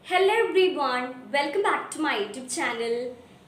Hello everyone, welcome back to my YouTube channel.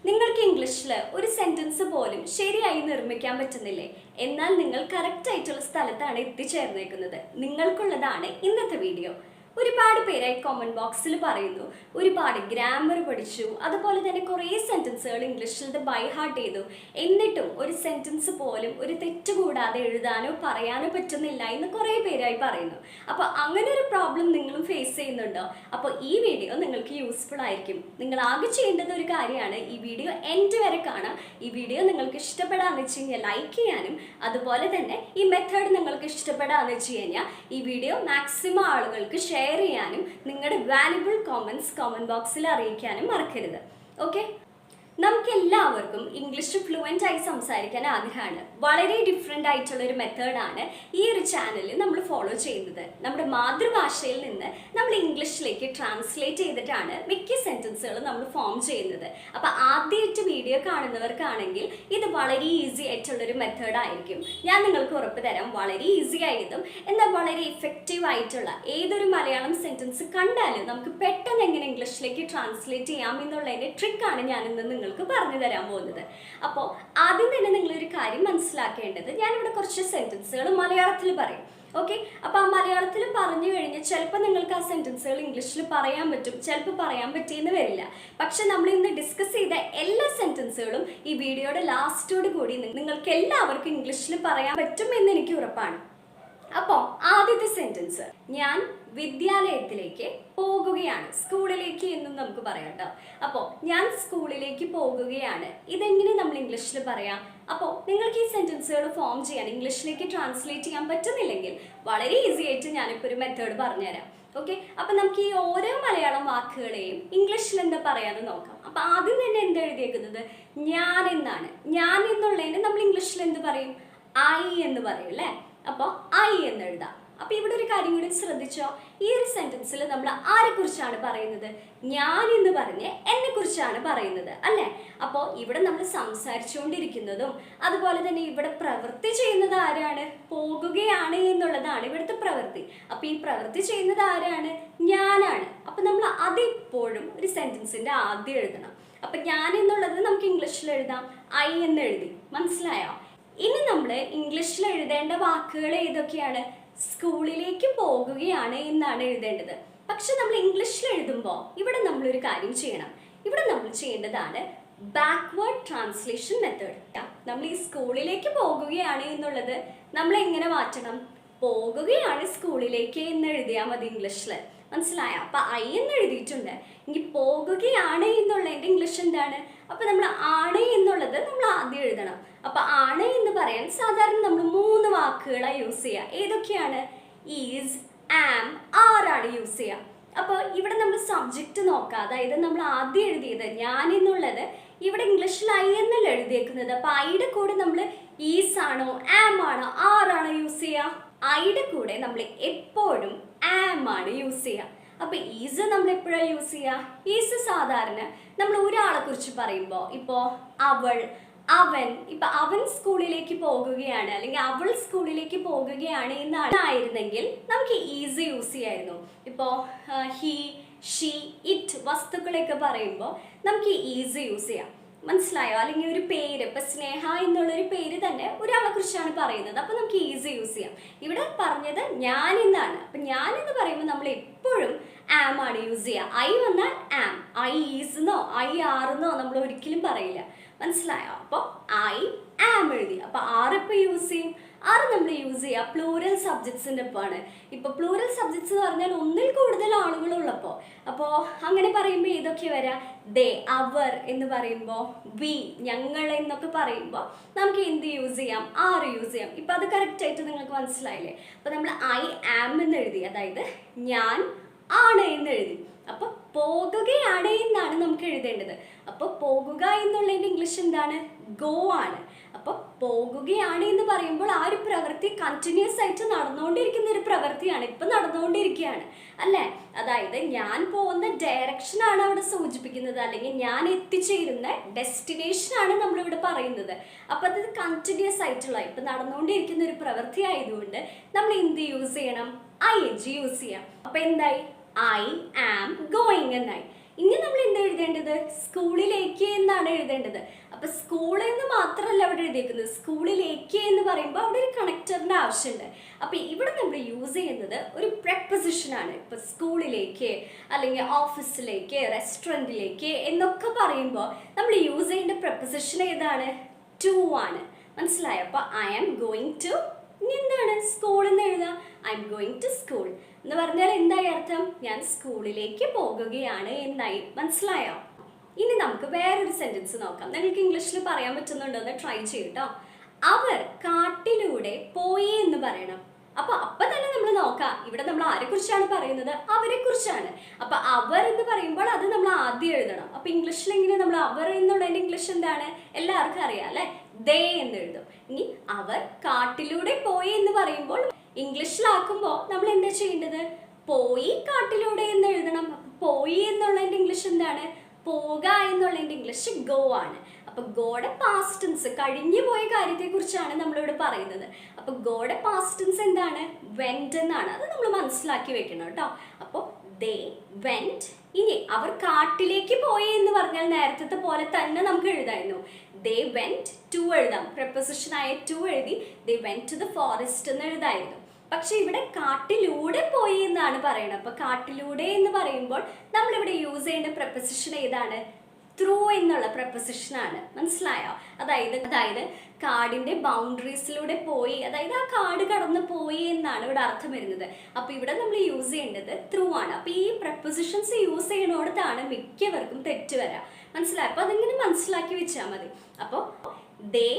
നിങ്ങൾക്ക് ഇംഗ്ലീഷിൽ ഒരു സെന്റൻസ് പോലും ശരിയായി നിർമ്മിക്കാൻ പറ്റുന്നില്ലേ? എന്നാൽ നിങ്ങൾ കറക്റ്റ് ആയിട്ടുള്ള സ്ഥലത്താണ് എത്തിച്ചേർന്നേക്കുന്നത്. നിങ്ങൾക്കുള്ളതാണ് ഇന്നത്തെ വീഡിയോ. ഒരുപാട് പേരായി കമന്റ് ബോക്സിൽ പറയുന്നു ഒരുപാട് ഗ്രാമർ പഠിച്ചു, അതുപോലെ തന്നെ കുറേ സെന്റൻസുകൾ ഇംഗ്ലീഷിൽ ബൈ ഹാർട്ട് ചെയ്തു, എന്നിട്ടും ഒരു സെന്റൻസ് പോലും ഒരു തെറ്റ് കൂടാതെ എഴുതാനോ പറയാനോ പറ്റുന്നില്ല എന്ന് കുറേ പേരായി പറയുന്നു. അപ്പോൾ അങ്ങനെ ഒരു പ്രോബ്ലം നിങ്ങളും ഫേസ് ചെയ്യുന്നുണ്ടോ? അപ്പോൾ ഈ വീഡിയോ നിങ്ങൾക്ക് യൂസ്ഫുൾ ആയിരിക്കും. നിങ്ങൾ ആകെ ചെയ്യേണ്ടത് ഒരു കാര്യമാണ്, ഈ വീഡിയോ എൻഡ് വരെ കാണാം. ഈ വീഡിയോ നിങ്ങൾക്ക് ഇഷ്ടപ്പെടാന്ന് വെച്ച് കഴിഞ്ഞാൽ ലൈക്ക് ചെയ്യാനും, അതുപോലെ തന്നെ ഈ മെത്തേഡ് നിങ്ങൾക്ക് ഇഷ്ടപ്പെടാന്ന് വെച്ച് കഴിഞ്ഞാൽ ഈ വീഡിയോ മാക്സിമം ആളുകൾക്ക് ഷെയർ ചെയ്യാനും നിങ്ങളുടെ വാല്യുബിൾ കമന്റ്സ് കമന്റ് ബോക്സിൽ അറിയിക്കാനും മറക്കരുത്. ഓക്കെ, നമുക്ക് എല്ലാവർക്കും ഇംഗ്ലീഷ് ഫ്ലുവൻ്റ് ആയി സംസാരിക്കാൻ ആഗ്രഹമാണ്. വളരെ ഡിഫറെൻ്റ് ആയിട്ടുള്ള ഒരു മെത്തേഡാണ് ഈ ഒരു ചാനലിൽ നമ്മൾ ഫോളോ ചെയ്യുന്നത്. നമ്മുടെ മാതൃഭാഷയിൽ നിന്ന് നമ്മൾ ഇംഗ്ലീഷിലേക്ക് ട്രാൻസ്ലേറ്റ് ചെയ്തിട്ടാണ് മിക്ക സെൻറ്റൻസുകളും നമ്മൾ ഫോം ചെയ്യുന്നത്. അപ്പോൾ ആദ്യമായിട്ട് വീഡിയോ കാണുന്നവർക്കാണെങ്കിൽ ഇത് വളരെ ഈസി ആയിട്ടുള്ളൊരു മെത്തേഡായിരിക്കും. ഞാൻ നിങ്ങൾക്ക് ഉറപ്പ് തരാം, വളരെ ഈസി ആയതും എന്നാൽ വളരെ ഇഫക്റ്റീവ് ആയിട്ടുള്ള ഏതൊരു മലയാളം സെൻറ്റൻസ് കണ്ടാലും നമുക്ക് പെട്ടെന്ന് എങ്ങനെ ഇംഗ്ലീഷിലേക്ക് ട്രാൻസ്ലേറ്റ് ചെയ്യാം എന്നുള്ളതിൻ്റെ ട്രിക്കാണ് ഞാനിന്ന് നിങ്ങൾക്ക് പറഞ്ഞു തരാൻ പോകുന്നത്. അപ്പോൾ ആദ്യം തന്നെ നിങ്ങളൊരു കാര്യം മനസ്സിലാക്കേണ്ടത്, ഞാനിവിടെ കുറച്ച് സെൻറ്റൻസുകൾ മലയാളത്തിൽ പറയും. ഓക്കെ, അപ്പോൾ ആ മലയാളത്തിൽ പറഞ്ഞു കഴിഞ്ഞാൽ ചിലപ്പോൾ നിങ്ങൾക്ക് ആ സെൻറ്റൻസുകൾ ഇംഗ്ലീഷിൽ പറയാൻ പറ്റും, ചിലപ്പോൾ പറയാൻ പറ്റിയെന്ന് വരില്ല. പക്ഷെ നമ്മൾ ഇന്ന് ഡിസ്കസ് ചെയ്ത എല്ലാ സെൻറ്റൻസുകളും ഈ വീഡിയോയുടെ ലാസ്റ്റോട് കൂടി നിങ്ങൾക്ക് എല്ലാവർക്കും ഇംഗ്ലീഷിൽ പറയാൻ പറ്റും എന്ന് എനിക്ക് ഉറപ്പാണ്. അപ്പോൾ ആദ്യത്തെ സെൻറ്റൻസ്, ഞാൻ വിദ്യാലയത്തിലേക്ക് പോകുകയാണ്, സ്കൂളിലേക്ക് എന്നും നമുക്ക് പറയാം കേട്ടോ. അപ്പോൾ ഞാൻ സ്കൂളിലേക്ക് പോകുകയാണ്, ഇതെങ്ങനെ നമ്മൾ ഇംഗ്ലീഷിൽ പറയാം? അപ്പോൾ നിങ്ങൾക്ക് ഈ സെൻറ്റൻസുകൾ ഫോം ചെയ്യാൻ, ഇംഗ്ലീഷിലേക്ക് ട്രാൻസ്ലേറ്റ് ചെയ്യാൻ പറ്റുന്നില്ലെങ്കിൽ വളരെ ഈസി ആയിട്ട് ഞാനിപ്പോൾ ഒരു മെത്തേഡ് പറഞ്ഞുതരാം. ഓക്കെ, അപ്പം നമുക്ക് ഈ ഓരോ മലയാളം വാക്കുകളെയും ഇംഗ്ലീഷിൽ എന്താ പറയാമെന്ന് നോക്കാം. അപ്പം ആദ്യം തന്നെ എന്താ എഴുതിയേക്കുന്നത്? ഞാൻ എന്നാണ്. ഞാൻ എന്നുള്ളതിന് നമ്മൾ ഇംഗ്ലീഷിൽ എന്ത് പറയും? ഐ എന്ന് പറയും അല്ലേ? അപ്പോൾ ഐ എന്ന് എഴുതാം. അപ്പോൾ ഇവിടെ ഒരു കാര്യം കൂടി ശ്രദ്ധിച്ചോ, ഈ ഒരു സെന്റൻസിൽ നമ്മൾ ആരെ കുറിച്ചാണ് പറയുന്നത്? ഞാൻ എന്ന് പറഞ്ഞ് എന്നെ കുറിച്ചാണ് പറയുന്നത് അല്ലേ? അപ്പോൾ ഇവിടെ നമ്മൾ സംസാരിച്ചുകൊണ്ടിരിക്കുന്നതും അതുപോലെ തന്നെ ഇവിടെ പ്രവൃത്തി ചെയ്യുന്നത് ആരാണ്? പോകുകയാണ് എന്നുള്ളതാണ് ഇവിടുത്തെ പ്രവൃത്തി. അപ്പോൾ ഈ പ്രവൃത്തി ചെയ്യുന്നത് ആരാണ്? ഞാനാണ്. അപ്പോൾ നമ്മൾ അതെപ്പോഴും ഒരു സെന്റൻസിന്റെ ആദ്യം എഴുതണം. അപ്പം ഞാൻ എന്നുള്ളത് നമുക്ക് ഇംഗ്ലീഷിൽ എഴുതാം ഐ എന്ന് എഴുതി. മനസ്സിലായോ? ഇനി നമ്മൾ ഇംഗ്ലീഷിൽ എഴുതേണ്ട വാക്കുകൾ ഏതൊക്കെയാണ്? സ്കൂളിലേക്ക് പോകുകയാണ് എന്നാണ് എഴുതേണ്ടത്. പക്ഷെ നമ്മൾ ഇംഗ്ലീഷിൽ എഴുതുമ്പോൾ ഇവിടെ നമ്മളൊരു കാര്യം ചെയ്യണം. ഇവിടെ നമ്മൾ ചെയ്യേണ്ടതാണ് ബാക്ക്വേർഡ് ട്രാൻസ്ലേഷൻ മെത്തേഡ്. നമ്മൾ ഈ സ്കൂളിലേക്ക് പോകുകയാണ് എന്നുള്ളത് നമ്മൾ എങ്ങനെ മാറ്റണം? പോകുകയാണ് സ്കൂളിലേക്ക് എന്ന് എഴുതിയാൽ മതി ഇംഗ്ലീഷിൽ. മനസ്സിലായോ? അപ്പം ഐ എന്ന് എഴുതിയിട്ടുണ്ട്. ഇനി പോകുകയാണ് എന്നുള്ളതിൻ്റെ ഇംഗ്ലീഷ് എന്താണ്? അപ്പം നമ്മൾ ആണ് എന്നുള്ളത് നമ്മൾ ആദ്യം എഴുതണം. അപ്പം ആണ് എന്ന് പറയാൻ സാധാരണ നമ്മൾ 3 വാക്കുകളാണ് യൂസ് ചെയ്യുക. ഏതൊക്കെയാണ്? ഈസ്, ആം, ആറാണ് യൂസ് ചെയ്യുക. അപ്പോൾ ഇവിടെ നമ്മൾ സബ്ജക്റ്റ് നോക്കാം. അതായത് നമ്മൾ ആദ്യം എഴുതിയത് ഞാൻ എന്നുള്ളത് ഇവിടെ ഇംഗ്ലീഷിൽ ഐ എന്നല്ല എഴുതിയേക്കുന്നത്. അപ്പം ഐയുടെ കൂടെ നമ്മൾ ഈസ് ആണോ ആം ആണോ ആറാണോ യൂസ് ചെയ്യുക? ഐയുടെ കൂടെ നമ്മൾ എപ്പോഴും ആം ആണ് യൂസ് ചെയ്യുക. അപ്പൊ ഈസ് നമ്മൾ എപ്പോഴാണ് യൂസ് ചെയ്യുക? ഈസ് സാധാരണ നമ്മൾ ഒരാളെ കുറിച്ച് പറയുമ്പോൾ, ഇപ്പോൾ അവൾ, അവൻ, ഇപ്പൊ അവൻ സ്കൂളിലേക്ക് പോകുകയാണ് അല്ലെങ്കിൽ അവൾ സ്കൂളിലേക്ക് പോകുകയാണ് എന്നായിരുന്നെങ്കിൽ നമുക്ക് ഈസ് യൂസ് ചെയ്യായിരുന്നു. ഇപ്പോൾ ഹി, ഷീ, ഇറ്റ് വസ്തുക്കളെയൊക്കെ പറയുമ്പോൾ നമുക്ക് ഈസ് യൂസ് ചെയ്യാം. മനസ്സിലായോ? അല്ലെങ്കിൽ ഒരു പേര്, ഇപ്പൊ സ്നേഹ എന്നുള്ളൊരു പേര് തന്നെ ഒരാളെ കുറിച്ചാണ് പറയുന്നത്, അപ്പൊ നമുക്ക് ഈസി യൂസ് ചെയ്യാം. ഇവിടെ പറഞ്ഞത് ഞാൻ എന്നാണ്. അപ്പൊ ഞാൻ എന്ന് പറയുമ്പോൾ നമ്മൾ എപ്പോഴും ആം ആണ് യൂസ് ചെയ്യുക. ഐ വന്നാൽ ആം, ഐ ഈസ്ന്നോ ഐ ആർന്നോ നമ്മൾ ഒരിക്കലും പറയില്ല. മനസ്സിലായോ? അപ്പോൾ ഐ ആം എഴുതി. അപ്പൊ ആറിപ്പോൾ യൂസ് ചെയ്യും? ആറ് നമ്മൾ യൂസ് ചെയ്യുക പ്ലൂറൽ സബ്ജക്ട്സിൻ്റെ ഒപ്പമാണ്. ഇപ്പോൾ പ്ലൂറൽ സബ്ജക്ട്സ് എന്ന് പറഞ്ഞാൽ ഒന്നിൽ കൂടുതൽ ആളുകളുള്ളപ്പോൾ. അപ്പോൾ അങ്ങനെ പറയുമ്പോൾ ഏതൊക്കെ വരാം? ദേ, അവർ എന്ന് പറയുമ്പോൾ, വി, ഞങ്ങൾ എന്നൊക്കെ പറയുമ്പോൾ നമുക്ക് എന്ത് യൂസ് ചെയ്യാം? ആറ് യൂസ് ചെയ്യാം. ഇപ്പം അത് കറക്റ്റായിട്ട് നിങ്ങൾക്ക് മനസ്സിലായില്ലേ? അപ്പോൾ നമ്മൾ ഐ ആം എന്ന് എഴുതി, അതായത് ഞാൻ ആണ് എന്ന് എഴുതി. അപ്പൊ പോകുകയാണ് എന്നാണ് നമുക്ക് എഴുതേണ്ടത്. അപ്പൊ പോകുക എന്നുള്ളതിന്റെ ഇംഗ്ലീഷ് എന്താണ്? ഗോ ആണ്. അപ്പൊ പോകുകയാണ് എന്ന് പറയുമ്പോൾ ആ ഒരു പ്രവൃത്തി കണ്ടിന്യൂസ് ആയിട്ട് നടന്നുകൊണ്ടിരിക്കുന്ന ഒരു പ്രവൃത്തിയാണ്, ഇപ്പൊ നടന്നുകൊണ്ടിരിക്കുകയാണ് അല്ലേ? അതായത് ഞാൻ പോകുന്ന ഡയറക്ഷൻ ആണ് അവിടെ സൂചിപ്പിക്കുന്നത്, അല്ലെങ്കിൽ ഞാൻ എത്തിച്ചേരുന്ന ഡെസ്റ്റിനേഷൻ ആണ് നമ്മളിവിടെ പറയുന്നത്. അപ്പൊ അത് കണ്ടിന്യൂസ് ആയിട്ടുള്ള ഇപ്പൊ നടന്നുകൊണ്ടിരിക്കുന്ന ഒരു പ്രവൃത്തി ആയതുകൊണ്ട് നമ്മൾ എന്ത് യൂസ് ചെയ്യണം? ഐ എൻ ജി യൂസ് ചെയ്യാം. അപ്പൊ എന്തായി? ഐ ആം ഗോയിങ് എന്നായി. ഇനി നമ്മൾ എന്താ എഴുതേണ്ടത്? സ്കൂളിലേക്ക് എന്നാണ് എഴുതേണ്ടത്. അപ്പൊ സ്കൂളിൽ നിന്ന് മാത്രമല്ല അവിടെ എഴുതിയേക്കുന്നത്, സ്കൂളിലേക്ക് എന്ന് പറയുമ്പോൾ അവിടെ ഒരു കണക്ടറിന്റെ ആവശ്യമുണ്ട്. അപ്പൊ ഇവിടെ നമ്മൾ യൂസ് ചെയ്യുന്നത് ഒരു preposition ആണ്. ഇപ്പൊ സ്കൂളിലേക്ക് അല്ലെങ്കിൽ ഓഫീസിലേക്ക് റെസ്റ്റോറൻറ്റിലേക്ക് എന്നൊക്കെ പറയുമ്പോൾ നമ്മൾ യൂസ് ചെയ്യേണ്ട preposition ഏതാണ്? ടു ആണ്. മനസ്സിലായോ? അപ്പൊ ഐ ആം ഗോയിങ് ടു, ഇനി എന്താണ്? സ്കൂൾ എന്ന് എഴുതാം. I am going to school എന്ന് പറഞ്ഞാൽ എന്തായി അർത്ഥം? ഞാൻ സ്കൂളിലേക്ക് പോകുകയാണ് എന്നായി. മനസ്സിലായോ? ഇനി നമുക്ക് വേറൊരു സെന്റൻസ് നോക്കാം. നിങ്ങൾക്ക് ഇംഗ്ലീഷിൽ പറയാൻ പറ്റുന്നുണ്ടോ എന്ന് ട്രൈ ചെയ്യട്ടോ. അവർ കാട്ടിലൂടെ പോയി എന്ന് പറയണം. അപ്പൊ തന്നെ നമ്മൾ നോക്കാം, ഇവിടെ നമ്മൾ ആരെ കുറിച്ചാണ് പറയുന്നത്? അവരെ കുറിച്ചാണ്. അപ്പൊ അവർ എന്ന് പറയുമ്പോൾ അത് നമ്മൾ ആദ്യം എഴുതണം. അപ്പൊ ഇംഗ്ലീഷിൽ എങ്ങനെ നമ്മൾ അവർ എന്നുള്ളതിന്റെ ഇംഗ്ലീഷ് എന്താണ്? എല്ലാവർക്കും അറിയാം അല്ലെ? ദേ എന്ന് എഴുതും. ഇനി അവർ കാട്ടിലൂടെ പോയി എന്ന് പറയുമ്പോൾ ഇംഗ്ലീഷിലാക്കുമ്പോൾ നമ്മൾ എന്താ ചെയ്യേണ്ടത്? പോയി കാട്ടിലൂടെ എന്ന് എഴുതണം. പോയി എന്നുള്ളതിന്റെ ഇംഗ്ലീഷ് എന്താണ്? പോക എന്നുള്ളതിന്റെ ഇംഗ്ലീഷ് ഗോ ആണ്. അപ്പൊ ഗോയുടെ പാസ്റ്റ് ടെൻസ്, കഴിഞ്ഞു പോയ കാര്യത്തെ കുറിച്ചാണ് നമ്മളിവിടെ പറയുന്നത്. അപ്പൊ ഗോയുടെ പാസ്റ്റ് ടെൻസ് എന്താണ്? വെന്റ് എന്നാണ്. അത് നമ്മൾ മനസ്സിലാക്കി വെക്കണം കേട്ടോ. അപ്പോൾ ദേ വെന്റ്. ഇനി അവർ കാട്ടിലേക്ക് പോയി എന്ന് പറഞ്ഞാൽ നേരത്തെ പോലെ തന്നെ നമുക്ക് എഴുതായിരുന്നു. ദേ വെന്റ് ടു എഴുതാം. preposition ആയ ടു എഴുതി they went to the forest എന്ന് എഴുതായിരുന്നു. പക്ഷെ ഇവിടെ കാട്ടിലൂടെ പോയി എന്നാണ് പറയുന്നത്. അപ്പൊ കാട്ടിലൂടെ എന്ന് പറയുമ്പോൾ നമ്മളിവിടെ യൂസ് ചെയ്യേണ്ട preposition ഏതാണ്? ത്രൂ എന്നുള്ള preposition ആണ്. മനസ്സിലായോ? അതായത് കാടിന്റെ ബൗണ്ടറീസിലൂടെ പോയി, അതായത് ആ കാട് കടന്നു പോയി എന്നാണ് ഇവിടെ അർത്ഥം വരുന്നത്. അപ്പൊ ഇവിടെ നമ്മൾ യൂസ് ചെയ്യേണ്ടത് ത്രൂ ആണ്. അപ്പൊ ഈ prepositions യൂസ് ചെയ്യണോടത്താണ് മിക്കവർക്കും തെറ്റ് വരാം. മനസ്സിലായോ? അപ്പൊ അതിങ്ങനെ മനസ്സിലാക്കി വെച്ചാൽ മതി. അപ്പോൾ ദേ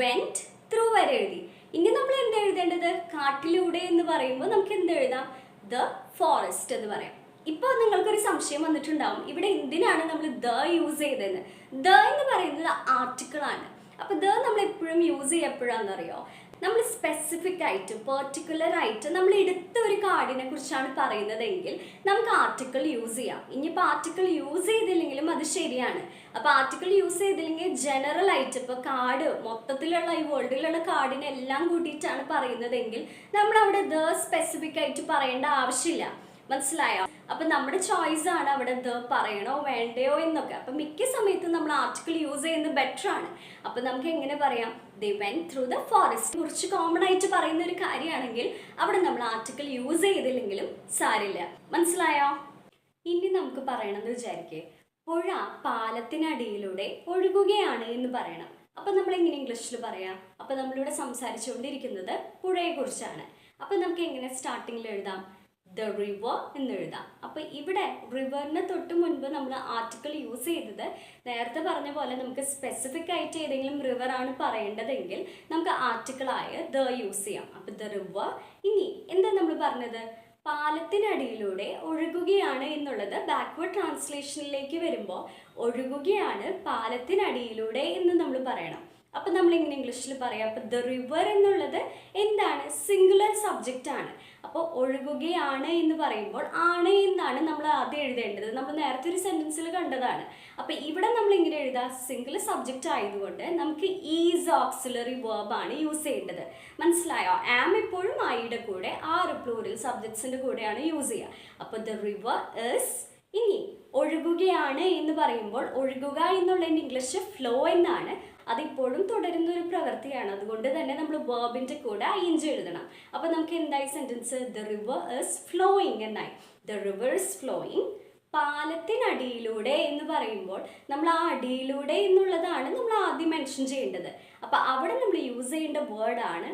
വെന്റ് ത്രൂ വരെ എഴുതി. ഇനി നമ്മൾ എന്താ എഴുതേണ്ടത്? കാട്ടിലൂടെ എന്ന് പറയുമ്പോൾ നമുക്ക് എന്ത് എഴുതാം? ദ ഫോറസ്റ്റ് എന്ന് പറയാം. ഇപ്പൊ നിങ്ങൾക്കൊരു സംശയം വന്നിട്ടുണ്ടാവും, ഇവിടെ എന്തിനാണ് നമ്മൾ ദ യൂസ് ചെയ്തതെന്ന്. ദ എന്ന് പറയുന്നത് ആർട്ടിക്കിൾ ആണ്. അപ്പൊ ദ നമ്മൾ എപ്പോഴും യൂസ് ചെയ്യപ്പോഴാണെന്നറിയോ? നമ്മൾ സ്പെസിഫിക് ആയിട്ട് പെർട്ടിക്കുലർ ആയിട്ട് നമ്മൾ എടുത്ത ഒരു കാർഡിനെ കുറിച്ചാണ് പറയുന്നതെങ്കിൽ നമുക്ക് ആർട്ടിക്കിൾ യൂസ് ചെയ്യാം. ഇനിയിപ്പോൾ ആർട്ടിക്കിൾ യൂസ് ചെയ്തില്ലെങ്കിലും അത് ശരിയാണ്. അപ്പോൾ ആർട്ടിക്കിൾ യൂസ് ചെയ്തില്ലെങ്കിൽ ജനറൽ ആയിട്ട് ഇപ്പോൾ കാർഡ് മൊത്തത്തിലുള്ള ഈ വേൾഡിലുള്ള കാർഡിനെല്ലാം കൂട്ടിയിട്ടാണ് പറയുന്നതെങ്കിൽ നമ്മൾ അവിടെ ദ സ്പെസിഫിക് ആയിട്ട് പറയേണ്ട ആവശ്യമില്ല. മനസ്സിലായോ? അപ്പൊ നമ്മുടെ ചോയ്സ് ആണ് അവിടെ ദ പറയണോ വേണ്ടയോ എന്നൊക്കെ. അപ്പൊ മിക്ക സമയത്തും നമ്മൾ ആർട്ടിക്കിൾ യൂസ് ചെയ്യുന്നത് ബെറ്റർ ആണ്. അപ്പൊ നമുക്ക് എങ്ങനെ പറയാം? ദേ വെന്റ് ത്രൂ ദ ഫോറസ്റ്റ്. കുറിച്ച് കോമൺ ആയിട്ട് പറയുന്ന ഒരു കാര്യമാണെങ്കിൽ അവിടെ നമ്മൾ ആർട്ടിക്കിൾ യൂസ് ചെയ്തില്ലെങ്കിലും സാരില്ല. മനസ്സിലായോ? ഇനി നമുക്ക് പറയണമെന്ന് വിചാരിക്കേ, പുഴ പാലത്തിനടിയിലൂടെ ഒഴുകുകയാണ് എന്ന് പറയണം. അപ്പൊ നമ്മൾ എങ്ങനെ ഇംഗ്ലീഷിൽ പറയാം? അപ്പൊ നമ്മളിവിടെ സംസാരിച്ചുകൊണ്ടിരിക്കുന്നത് പുഴയെ കുറിച്ചാണ്. അപ്പൊ നമുക്ക് എങ്ങനെ സ്റ്റാർട്ടിങ്ങിൽ എഴുതാം? ദ റിവർ എന്ന് എഴുതാം. അപ്പൊ ഇവിടെ റിവറിന് തൊട്ട് മുൻപ് നമ്മൾ ആർട്ടിക്കിൾ യൂസ് ചെയ്തത് നേരത്തെ പറഞ്ഞ പോലെ നമുക്ക് സ്പെസിഫിക് ആയിട്ട് ഏതെങ്കിലും റിവർ ആണ് പറയേണ്ടതെങ്കിൽ നമുക്ക് ആർട്ടിക്കിൾ ആയ ദ യൂസ് ചെയ്യാം. അപ്പൊ ദ റിവർ. ഇനി എന്താ നമ്മൾ പറഞ്ഞത്? പാലത്തിനടിയിലൂടെ ഒഴുകുകയാണ് എന്നുള്ളത് ബാക്ക്വേർഡ് ട്രാൻസ്ലേഷനിലേക്ക് വരുമ്പോൾ ഒഴുകുകയാണ് പാലത്തിനടിയിലൂടെ എന്ന് നമ്മൾ പറയണം. അപ്പൊ നമ്മൾ എങ്ങനെ ഇംഗ്ലീഷിൽ പറയാം? അപ്പൊ ദ റിവർ എന്നുള്ളത് എന്താണ്? സിംഗുലർ സബ്ജക്റ്റ് ആണ്. അപ്പോൾ ഒഴുകുകയാണ് എന്ന് പറയുമ്പോൾ ആണ് എന്നാണ് നമ്മൾ ആദ്യം എഴുതേണ്ടത്. നമ്മൾ നേരത്തെ ഒരു സെന്റൻസിൽ കണ്ടതാണ്. അപ്പൊ ഇവിടെ നമ്മൾ ഇങ്ങനെ എഴുതാം, സിംഗിൾ സബ്ജക്റ്റ് ആയതുകൊണ്ട് നമുക്ക് ഈസ് ഓക്സിലറി വേർബ് ആണ് യൂസ് ചെയ്യേണ്ടത്. മനസ്സിലായോ? ആം എപ്പോഴും ഐയുടെ കൂടെ ആറ് പ്ലൂറൽ സബ്ജക്ട്സിന്റെ കൂടെയാണ് യൂസ് ചെയ്യുക. അപ്പൊ ദ റിവർ ഇസ്. ഇനി ഒഴുകുകയാണ് എന്ന് പറയുമ്പോൾ ഒഴുകുക എന്നുള്ളതിന്റെ ഇംഗ്ലീഷ് ഫ്ലോ എന്നാണ്. അതിപ്പോഴും തുടരുന്ന ഒരു പ്രവൃത്തിയാണ്. അതുകൊണ്ട് തന്നെ നമ്മൾ വേർബിന്റെ കൂടെ ing എഴുതണം. അപ്പൊ നമുക്ക് എന്തായി sentence? The river is flowing എന്നായി. The river is flowing. പാലത്തിനടിയിലൂടെ എന്ന് പറയുമ്പോൾ നമ്മൾ ആ അടിയിലൂടെ എന്നുള്ളതാണ് നമ്മൾ ആദ്യം മെൻഷൻ ചെയ്യേണ്ടത്. അപ്പൊ അവിടെ നമ്മൾ യൂസ് ചെയ്യേണ്ട വേർഡാണ്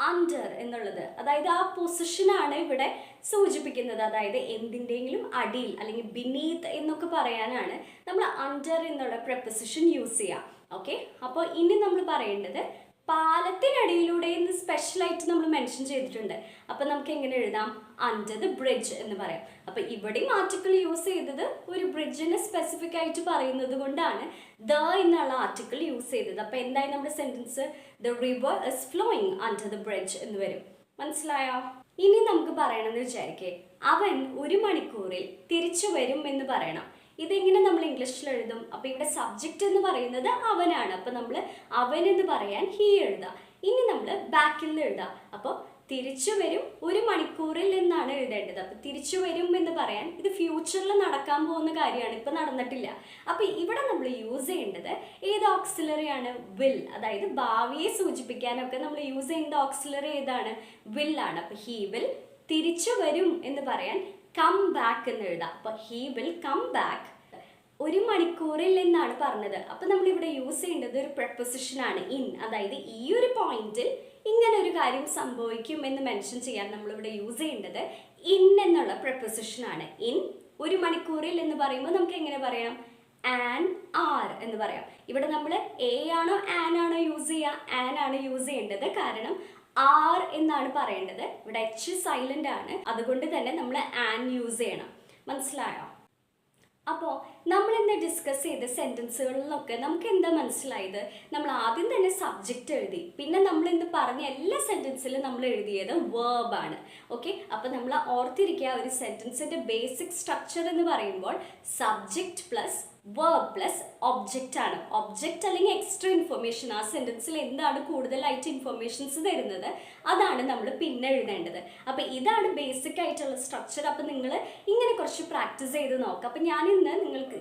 അണ്ടർ എന്നുള്ളത്. അതായത് ആ പൊസിഷനാണ് ഇവിടെ സൂചിപ്പിക്കുന്നത്. അതായത് എന്തിൻ്റെങ്കിലും അടിയിൽ അല്ലെങ്കിൽ ബിനീത്ത് എന്നൊക്കെ പറയാനാണ് നമ്മൾ അണ്ടർ എന്നുള്ള preposition യൂസ് ചെയ്യുക. ഓക്കെ. അപ്പോൾ ഇനി നമ്മൾ പറയേണ്ടത് പാലത്തിനടിയിലൂടെ എന്ന് സ്പെഷ്യലായിട്ട് നമ്മൾ മെൻഷൻ ചെയ്തിട്ടുണ്ട്. അപ്പം നമുക്ക് എങ്ങനെ എഴുതാം? അണ്ടർ ദ ബ്രിഡ്ജ് എന്ന് പറയാം. അപ്പം ഇവിടെയും ആർട്ടിക്കിൾ യൂസ് ചെയ്തത് ഒരു ബ്രിഡ്ജിനെ സ്പെസിഫിക് ആയിട്ട് പറയുന്നത് കൊണ്ടാണ് ദ എന്നുള്ള ആർട്ടിക്കിൾ യൂസ് ചെയ്തത്. അപ്പം എന്തായി നമ്മുടെ sentence? The river is flowing under the bridge എന്ന് വരും. മനസ്സിലായോ? ഇനി നമുക്ക് പറയണമെന്ന് വിചാരിക്കേ, അവൻ 1 മണിക്കൂറിൽ തിരിച്ചു വരും എന്ന് പറയണം. ഇതെങ്ങനെ നമ്മൾ ഇംഗ്ലീഷിൽ എഴുതും? അപ്പൊ ഇവിടെ സബ്ജക്റ്റ് എന്ന് പറയുന്നത് അവനാണ്. അപ്പൊ നമ്മൾ അവൻ എന്ന് പറയാൻ ഹീ എഴുതാം. ഇനി നമ്മൾ ബാക്കിൽ നിന്ന് എഴുതാം. അപ്പോൾ തിരിച്ചു വരും 1 മണിക്കൂറിൽ എന്നാണ് എഴുതേണ്ടത്. അപ്പൊ തിരിച്ചു വരും എന്ന് പറയാൻ ഇത് ഫ്യൂച്ചറിൽ നടക്കാൻ പോകുന്ന കാര്യമാണ്, ഇപ്പൊ നടന്നിട്ടില്ല. അപ്പൊ ഇവിടെ നമ്മൾ യൂസ് ചെയ്യേണ്ടത് ഏത് ഓക്സിലറി ആണ്? വിൽ. അതായത് ഭാവിയെ സൂചിപ്പിക്കാനൊക്കെ നമ്മൾ യൂസ് ചെയ്യുന്ന ഓക്സിലറി ഏതാണ്? വിൽ ആണ്. അപ്പൊ ഹി വിൽ തിരിച്ചു വരും എന്ന് പറയാൻ കം ബാക്ക് എന്ന് എഴുതാം. അപ്പൊ ഹി വിൽ കം ബാക്ക് 1 മണിക്കൂറിൽ എന്നാണ് പറഞ്ഞത്. അപ്പൊ നമ്മൾ ഇവിടെ യൂസ് ചെയ്യേണ്ടത് ഒരു പ്രപ്പോസിഷൻ ആണ്, ഇൻ. അതായത് ഈ ഒരു പോയിന്റിൽ ഇങ്ങനെ ഒരു കാര്യം സംഭവിക്കും എന്ന് മെൻഷൻ ചെയ്യാൻ നമ്മളിവിടെ യൂസ് ചെയ്യേണ്ടത് ഇൻ എന്നുള്ള പ്രപ്പോസിഷൻ ആണ്. ഇൻ 1 മണിക്കൂറിൽ എന്ന് പറയുമ്പോൾ നമുക്ക് എങ്ങനെ പറയാം? ആൻ, ആർ എന്ന് പറയാം. ഇവിടെ നമ്മൾ എ ആണോ ആൻ ആണോ യൂസ് ചെയ്യുക? ആൻ ആണ് യൂസ് ചെയ്യേണ്ടത്. കാരണം ആർ എന്നാണ് പറയേണ്ടത്. ഇവിടെ എച്ച് സൈലന്റ് ആണ്, അതുകൊണ്ട് തന്നെ നമ്മൾ ആൻ യൂസ് ചെയ്യണം. മനസ്സിലായോ? അപ്പോൾ നമ്മൾ ഇന്ന് ഡിസ്കസ് ചെയ്ത സെൻറ്റൻസുകളിലൊക്കെ നമുക്ക് എന്താ മനസ്സിലായത്? നമ്മൾ ആദ്യം തന്നെ സബ്ജക്റ്റ് എഴുതി, പിന്നെ നമ്മൾ ഇന്ന് പറഞ്ഞ എല്ലാ സെൻറ്റൻസിലും നമ്മൾ എഴുതിയത് വേർബാണ്. ഓക്കെ, അപ്പോൾ നമ്മൾ ഓർത്തിരിക്കുക, ഒരു സെൻറ്റൻസിൻ്റെ ബേസിക് സ്ട്രക്ചർ എന്ന് പറയുമ്പോൾ subject plus verb plus object ആണ്. ഒബ്ജക്റ്റ് അല്ലെങ്കിൽ എക്സ്ട്രാ ഇൻഫർമേഷൻ, ആ സെൻറ്റൻസിൽ എന്താണ് കൂടുതലായിട്ട് ഇൻഫർമേഷൻസ് തരുന്നത് അതാണ് നമ്മൾ പിന്നെ എഴുതേണ്ടത്. അപ്പോൾ ഇതാണ് ബേസിക് ആയിട്ടുള്ള സ്ട്രക്ചർ. അപ്പോൾ നിങ്ങൾ ഇങ്ങനെ കുറച്ച് പ്രാക്ടീസ് ചെയ്ത് നോക്കുക. അപ്പോൾ ഞാൻ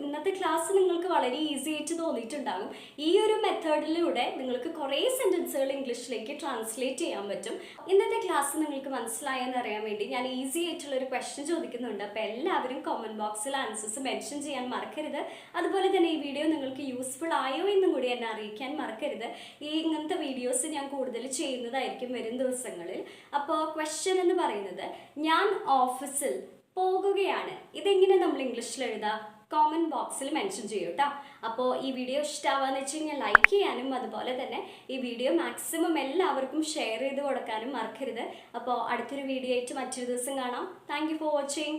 ഇന്നത്തെ ക്ലാസ് നിങ്ങൾക്ക് വളരെ ഈസി ആയിട്ട് തോന്നിയിട്ടുണ്ടാകും. ഈ ഒരു മെത്തേഡിലൂടെ നിങ്ങൾക്ക് കുറേ സെൻറ്റൻസുകൾ ഇംഗ്ലീഷിലേക്ക് ട്രാൻസ്ലേറ്റ് ചെയ്യാൻ പറ്റും. ഇന്നത്തെ ക്ലാസ് നിങ്ങൾക്ക് മനസ്സിലായെന്ന് അറിയാൻ വേണ്ടി ഞാൻ ഈസി ആയിട്ടുള്ള ഒരു ക്വസ്റ്റ്യൻ ചോദിക്കുന്നുണ്ട്. അപ്പോൾ എല്ലാവരും കമൻറ്റ് ബോക്സിൽ ആൻസേഴ്സ് മെൻഷൻ ചെയ്യാൻ മറക്കരുത്. അതുപോലെ തന്നെ ഈ വീഡിയോ നിങ്ങൾക്ക് യൂസ്ഫുൾ ആയോ എന്നും കൂടി എന്നെ അറിയിക്കാൻ മറക്കരുത്. ഇങ്ങനത്തെ വീഡിയോസ് ഞാൻ കൂടുതൽ ചെയ്യുന്നതായിരിക്കും വരും ദിവസങ്ങളിൽ. അപ്പോൾ ക്വസ്റ്റ്യൻ എന്ന് പറയുന്നത്, ഞാൻ ഓഫീസിൽ പോകുകയാണ്. ഇതെങ്ങനെ നമ്മൾ ഇംഗ്ലീഷിൽ എഴുതാം? കോമൻറ്റ് ബോക്സിൽ മെൻഷൻ ചെയ്യൂ കേട്ടോ. അപ്പോൾ ഈ വീഡിയോ ഇഷ്ടമാവാന്ന് വെച്ച് കഴിഞ്ഞാൽ ലൈക്ക് ചെയ്യാനും അതുപോലെ തന്നെ ഈ വീഡിയോ മാക്സിമം എല്ലാവർക്കും ഷെയർ ചെയ്ത് കൊടുക്കാനും മറക്കരുത്. അപ്പോൾ അടുത്തൊരു വീഡിയോ ആയിട്ട് മറ്റൊരു ദിവസം കാണാം. Thank you for watching.